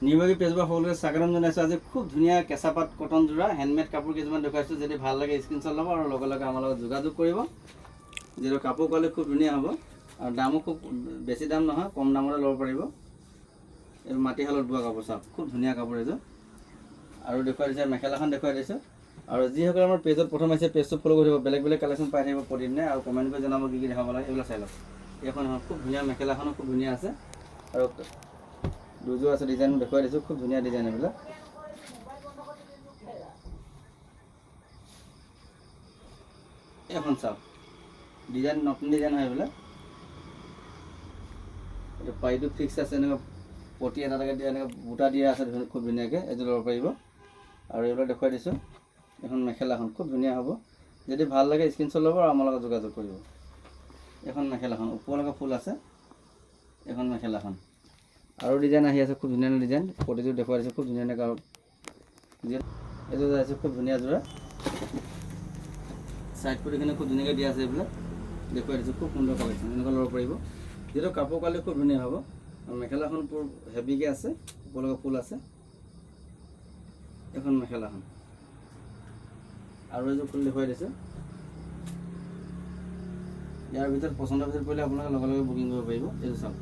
নিৰ্বাহী পেজবোৰ সকলোকে স্বাগতম জনাইছোঁ। আজি খুব ধুনীয়া কেঁচা পাট কটন যোৰা হেণ্ডমেড কাপোৰ কিছুমান দেখুৱাইছোঁ। যদি ভাল লাগে স্ক্ৰীনশ্বট ল'ব আৰু লগে লগে আমাৰ লগত যোগাযোগ কৰিব। যিহেতু কাপোৰ কোৱালিটি খুব ধুনীয়া হ'ব আৰু দামো খুব বেছি দাম নহয়, কম দামতে ল'ব পাৰিব। এই মাটিশালত বোৱা কাপোৰ চাওক, খুব ধুনীয়া কাপোৰ এইযোৰ। আৰু দেখুৱাই দিছে মেখেলাখন দেখুৱাই দিছোঁ। আৰু যিসকলে আমাৰ পেজত প্ৰথম আহিছে পেজটো ফ'ল' কৰি দিব, বেলেগ বেলেগ কালেকশ্যন পাই থাকিব প্ৰতিদিনে। আৰু কমেণ্ট কৰি জনাব কি কি দেখাব লাগে, এইবিলাক চাই লওক। এইখন খুব ধুনীয়া মেখেলাখনো খুব ধুনীয়া আছে আৰু দুযোৰ আছে, ডিজাইন দেখুৱাই দিছোঁ, খুব ধুনীয়া ডিজাইন এইবিলাক। এখন চাওক, ডিজাইন নতুন ডিজাইন হয় এইবিলাক। এইটো পাৰিটো ফিক্স আছে, এনেকুৱা পটি এটা এটাকৈ দিয়া, এনেকৈ বুটা দিয়া আছে খুব ধুনীয়াকৈ, এইযোৰ ল'ব পাৰিব। আৰু এইবিলাক দেখুৱাই দিছোঁ। এখন মেখেলাখন খুব ধুনীয়া হ'ব। যদি ভাল লাগে স্ক্ৰীনশ্বট ল'ব আৰু আমাৰ লগত যোগাযোগ কৰিব। এখন মেখেলাখন ওপৰলৈকে ফুল আছে, এখন মেখেলাখন। আৰু ডিজাইন আহি আছে, খুব ধুনীয়া ডিজাইন, প্ৰতিযোৰ দেখুৱাই দিছোঁ, খুব ধুনীয়া আৰু এইযোৰ আছে খুব ধুনীয়া যোৰা। চাইড পটিখিনি খুব ধুনীয়াকৈ দিয়া আছে, এইবিলাক দেখুৱাই দিছোঁ, খুব সুন্দৰ কালেকশ্যন, এনেকুৱা ল'ব পাৰিব। যিহেতু কাপোৰ কোৱালিটি খুব ধুনীয়া হ'ব আৰু মেখেলাখন পুৰ হেভিকৈ আছে, ওপৰলৈকে ফুল আছে। এখন মেখেলাখন আৰু এযোৰ ফুল দেখুৱাই দিছোঁ। ইয়াৰ ভিতৰত পচন্দৰ ভিতৰত পৰিলে আপোনালোকে লগে লগে বুকিং কৰিব পাৰিব। এইযোৰ চাওক,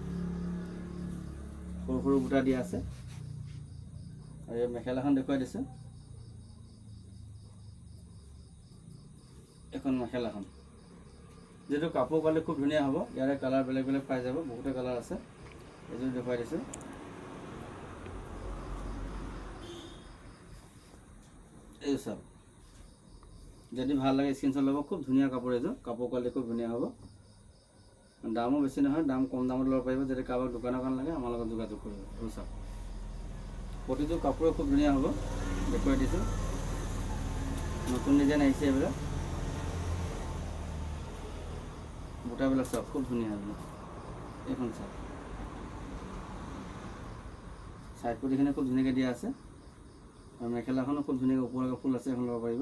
সৰু সৰু বুটা দিয়া আছে। আৰু এই মেখেলাখন দেখুৱাই দিছোঁ। এখন মেখেলাখন যিহেতু কাপোৰ কোৱালিটি খুব ধুনীয়া হ'ব। ইয়াৰে কালাৰ বেলেগ বেলেগ পাই যাব, বহুতো কালাৰ আছে। এইযোৰ দেখুৱাই দিছোঁ। এইযোৰ চাওক, যদি ভাল লাগে স্ক্ৰীনশ্বট ল'ব, খুব ধুনীয়া কাপোৰ এইযোৰ। কাপোৰ কোৱালিটি খুব ধুনীয়া হ'ব, দামো বেছি নহয়, দাম কম দামত ল'ব পাৰিব। যদি কাৰোবাক দোকানৰ লাগে আমাৰ লগত যোগাযোগ কৰিব। এইবোৰ চাওক, প্ৰতিযোৰ কাপোৰে খুব ধুনীয়া হ'ব, দেখুৱাই দিছোঁ। নতুন ডিজাইন আহিছে এইবিলাক, বুটাবিলাক চাওক, খুব ধুনীয়া এইবিলাক। এইখন চাওক, চাইড পটিখিনি খুব ধুনীয়াকৈ দিয়া আছে আৰু মেখেলাখনো খুব ধুনীয়াকৈ ওপৰলৈকে ফুল আছে, এখন ল'ব পাৰিব।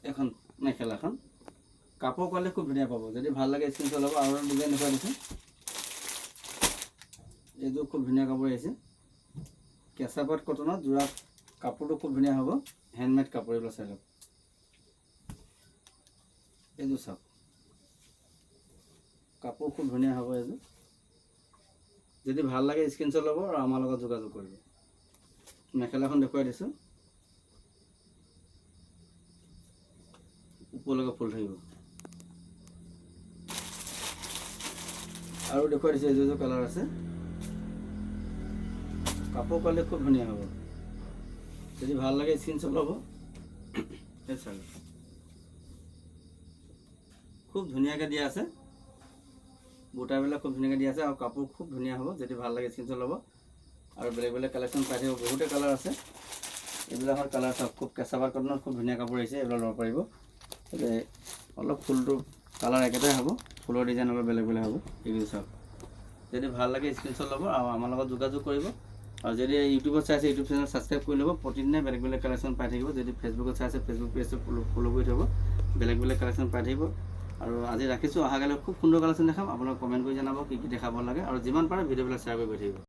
এখন মেখেলাখন কাপোৰ কোৱালিটি খুব ধুনীয়া পাব। যদি ভাল লাগে স্ক্ৰীনশ্বট ল'ব। আৰু ডিজাইন দেখুৱাই দিছোঁ। এইযোৰ খুব ধুনীয়া কাপোৰ আহিছে, কেঁচা পাট কটনত যোৰা। কাপোৰটো খুব ধুনীয়া হ'ব, হেণ্ডমেড কাপোৰ, এইবিলাক চাই লওক। এইযোৰ চাওক, কাপোৰ খুব ধুনীয়া হ'ব এইযোৰ। যদি ভাল লাগে স্ক্ৰীনশ্বট ল'ব আৰু আমাৰ লগত যোগাযোগ কৰিব। মেখেলাখন দেখুৱাই দিছোঁ, ওপৰলৈকে ফুল থাকিব। আৰু দেখুৱাই দিছোঁ, এইযোৰ কালাৰ আছে। কাপোৰ কোৱালিটি খুব ধুনীয়া হ'ব। যদি ভাল লাগে স্ক্ৰীনশ্বট ল'ব। এই চাওক, খুব ধুনীয়াকৈ দিয়া আছে, বুটাবিলাক খুব ধুনীয়াকৈ দিয়া আছে আৰু কাপোৰ খুব ধুনীয়া হ'ব। যদি ভাল লাগে স্ক্ৰীনশ্বট ল'ব। আৰু বেলেগ বেলেগ কালেকশ্যন পাই থাকিব, বহুতে কালাৰ আছে। এইবিলাকৰ কালাৰ চাওক, খুব কেঁচা পাট কটনত খুব ধুনীয়া কাপোৰ আহিছে, এইবিলাক ল'ব পাৰিব। অলপ ফুলটো কালাৰ একেটাই হ'ব, ফুলৰ ডিজাইন অলপ বেলেগ বেলেগ হ'ব। এইবোৰ চাওক, যদি ভাল লাগে স্ক্ৰীনশ্বট ল'ব আৰু আমাৰ লগত যোগাযোগ কৰিব। আৰু যদি ইউটিউবত চাইছে ইউটিউব চেনেল ছাবস্ক্ৰাইব কৰি ল'ব, প্ৰতিদিনে বেলেগ বেলেগ কালেকশ্যন পাই থাকিব। যদি ফেচবুকত চাইছে ফেচবুক পেজটো ফ'ল' কৰি থ'ব, বেলেগ বেলেগ কালেকশ্যন পাই থাকিব। আৰু আজি ৰাখিছোঁ, অহাকালি খুব সুন্দৰ কালেকশ্যন দেখাম। আপোনালোকে কমেণ্ট কৰি জনাব কি কি দেখাব লাগে, আৰু যিমান পাৰে ভিডিঅ'বিলাক শ্বেয়াৰ কৰি থাকিব।